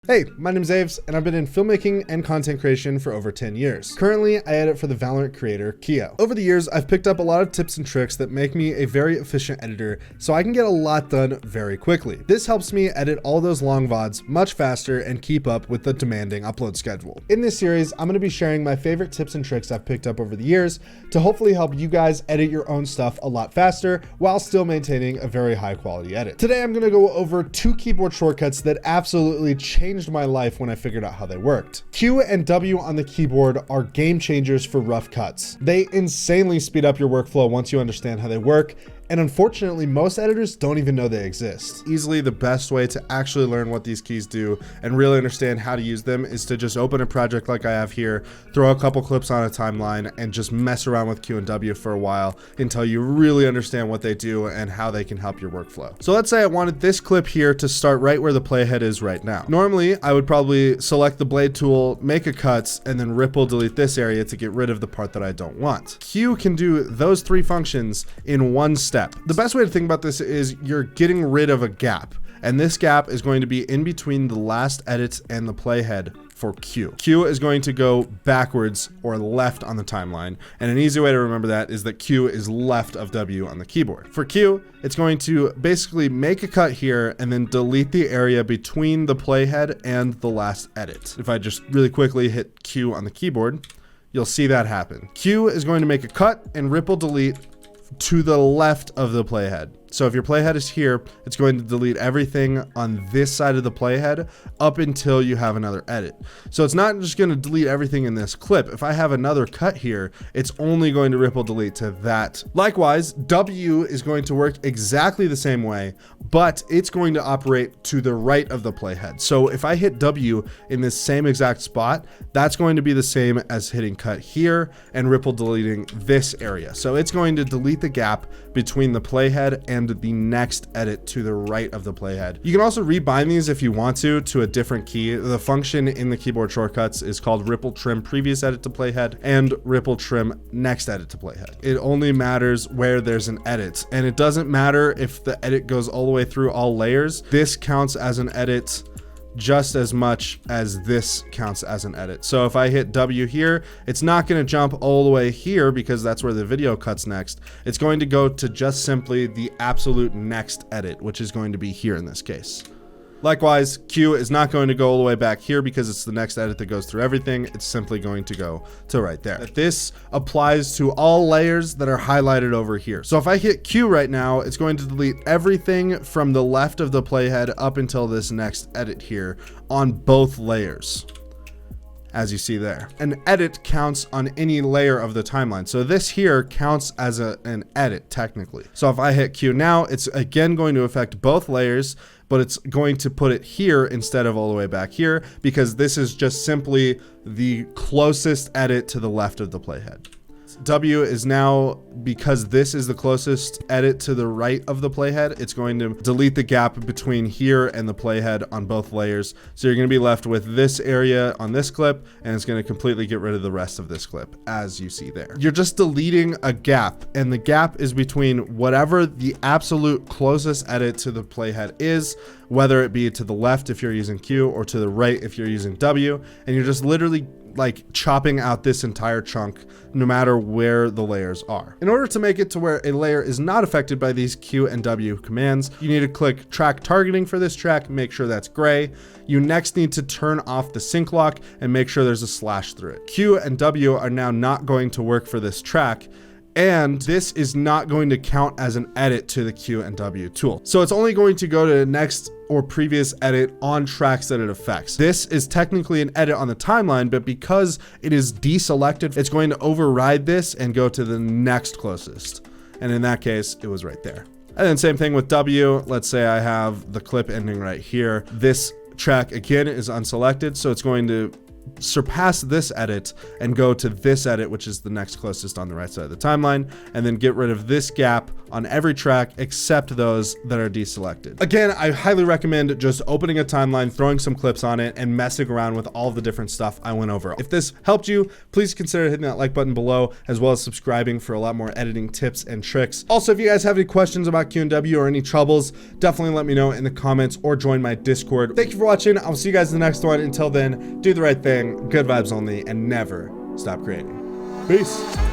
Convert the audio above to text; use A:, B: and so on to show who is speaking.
A: Hey, my name's Aves, and I've been in filmmaking and content creation for over 10 years. Currently, I edit for the Valorant creator, Keo. Over the years, I've picked up a lot of tips and tricks that make me a very efficient editor, so I can get a lot done very quickly. This helps me edit all those long VODs much faster and keep up with the demanding upload schedule. In this series, I'm going to be sharing my favorite tips and tricks I've picked up over the years to hopefully help you guys edit your own stuff a lot faster while still maintaining a very high quality edit. Today, I'm going to go over 2 keyboard shortcuts that absolutely changed my life when I figured out how they worked. Q and W on the keyboard are game changers for rough cuts. They insanely speed up your workflow once you understand how they work, and unfortunately, most editors don't even know they exist. Easily the best way to actually learn what these keys do and really understand how to use them is to just open a project like I have here, throw a couple clips on a timeline, and just mess around with Q and W for a while until you really understand what they do and how they can help your workflow. So let's say I wanted this clip here to start right where the playhead is right now. Normally, I would probably select the blade tool, make a cut, and then ripple delete this area to get rid of the part that I don't want. Q can do those 3 functions in one step. The best way to think about this is you're getting rid of a gap, and this gap is going to be in between the last edits and the playhead for Q. Q is going to go backwards or left on the timeline, and an easy way to remember that is that Q is left of W on the keyboard. For Q, it's going to basically make a cut here and then delete the area between the playhead and the last edit. If I just really quickly hit Q on the keyboard, you'll see that happen. Q is going to make a cut and ripple delete to the left of the playhead. So if your playhead is here, it's going to delete everything on this side of the playhead up until you have another edit. So it's not just going to delete everything in this clip. If I have another cut here, it's only going to ripple delete to that. Likewise, W is going to work exactly the same way, but it's going to operate to the right of the playhead. So if I hit W in this same exact spot, that's going to be the same as hitting cut here and ripple deleting this area. So it's going to delete the gap between the playhead and the next edit to the right of the playhead. You can also rebind these if you want to a different key. The function in the keyboard shortcuts is called ripple trim previous edit to playhead and ripple trim next edit to playhead. It only matters where there's an edit, and it doesn't matter if the edit goes all the way through all layers. This counts as an edit just as much as this counts as an edit. So if I hit W here, it's not going to jump all the way here because that's where the video cuts next. It's going to go to just simply the absolute next edit, which is going to be here in this case. Likewise, Q is not going to go all the way back here because it's the next edit that goes through everything. It's simply going to go to right there. This applies to all layers that are highlighted over here. So if I hit Q right now, it's going to delete everything from the left of the playhead up until this next edit here on both layers, as you see there. An edit counts on any layer of the timeline. So this here counts as an edit technically. So if I hit Q now, it's again going to affect both layers, but it's going to put it here instead of all the way back here because this is just simply the closest edit to the left of the playhead. W is now, because this is the closest edit to the right of the playhead, it's going to delete the gap between here and the playhead on both layers. So you're going to be left with this area on this clip, and it's going to completely get rid of the rest of this clip, as you see there. You're just deleting a gap, and the gap is between whatever the absolute closest edit to the playhead is, whether it be to the left if you're using Q or to the right if you're using W, and you're just literally like chopping out this entire chunk no matter where the layers are. In order to make it to where a layer is not affected by these Q and W commands, you need to click track targeting for this track, make sure that's gray. You next need to turn off the sync lock and make sure there's a slash through it. Q and W are now not going to work for this track, and this is not going to count as an edit to the Q and W tool. So it's only going to go to the next or previous edit on tracks that it affects. This is technically an edit on the timeline, but because it is deselected, it's going to override this and go to the next closest. And in that case, it was right there. And then same thing with W. Let's say I have the clip ending right here. This track again is unselected, so it's going to surpass this edit and go to this edit, which is the next closest on the right side of the timeline, and then get rid of this gap on every track except those that are deselected. Again, I highly recommend just opening a timeline, throwing some clips on it, and messing around with all the different stuff I went over. If this helped you, please consider hitting that like button below, as well as subscribing for a lot more editing tips and tricks. Also, if you guys have any questions about Q&W or any troubles, definitely let me know in the comments or join my Discord. Thank you for watching. I'll see you guys in the next one. Until then, do the right thing, good vibes only, and never stop creating. Peace.